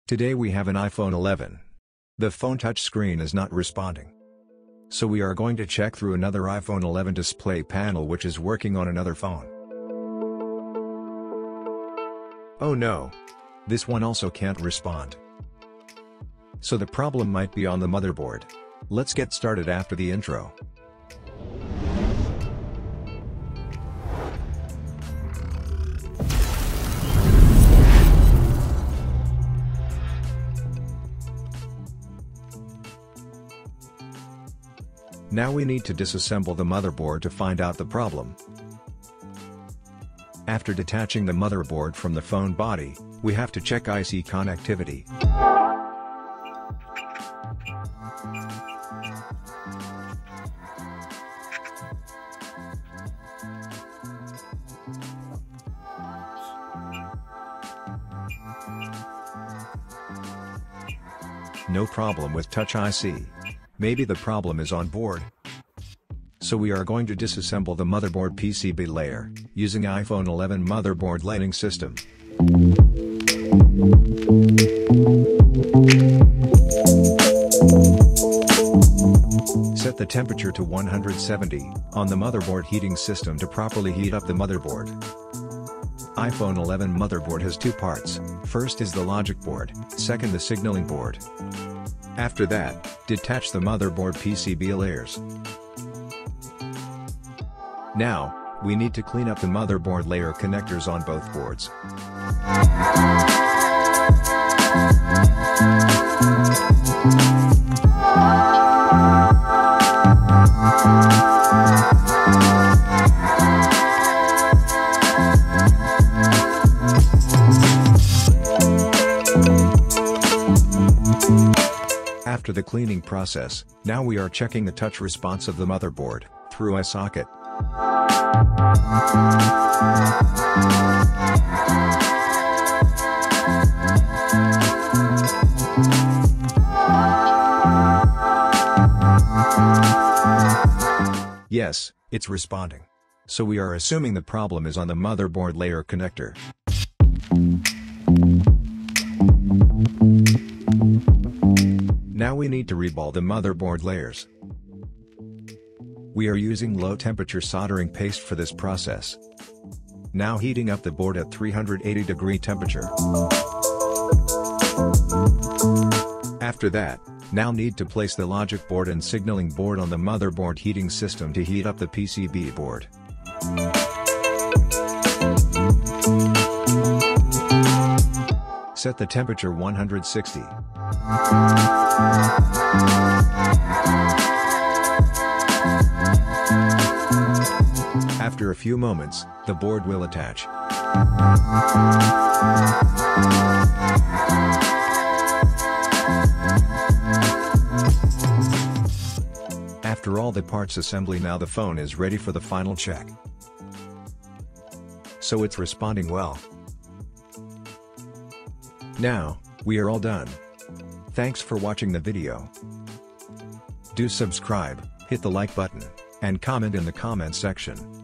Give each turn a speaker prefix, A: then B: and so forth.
A: Today we have an iPhone 11. The phone touchscreen is not responding. So we are going to check through another iPhone 11 display panel which is working on another phone. Oh no! This one also can't respond. So the problem might be on the motherboard. Let's get started after the intro. Now we need to disassemble the motherboard to find out the problem. After detaching the motherboard from the phone body, we have to check IC connectivity. No problem with Touch IC. Maybe the problem is on board. So we are going to disassemble the motherboard PCB layer, using iPhone 11 motherboard lighting system. Set the temperature to 170 on the motherboard heating system to properly heat up the motherboard. iPhone 11 motherboard has two parts, first is the logic board, second the signaling board. After that, detach the motherboard PCB layers. Now, we need to clean up the motherboard layer connectors on both boards. After the cleaning process, now we are checking the touch response of the motherboard, through a socket. Yes, it's responding. So we are assuming the problem is on the motherboard layer connector. Now we need to reball the motherboard layers. We are using low temperature soldering paste for this process. Now heating up the board at 380 degree temperature. After that, now need to place the logic board and signaling board on the motherboard heating system to heat up the PCB board. Set the temperature 160. After a few moments, the board will attach. After all the parts assembly, now the phone is ready for the final check. So it's responding well. Now, we are all done. Thanks for watching the video. Do subscribe, hit the like button, and comment in the comment section.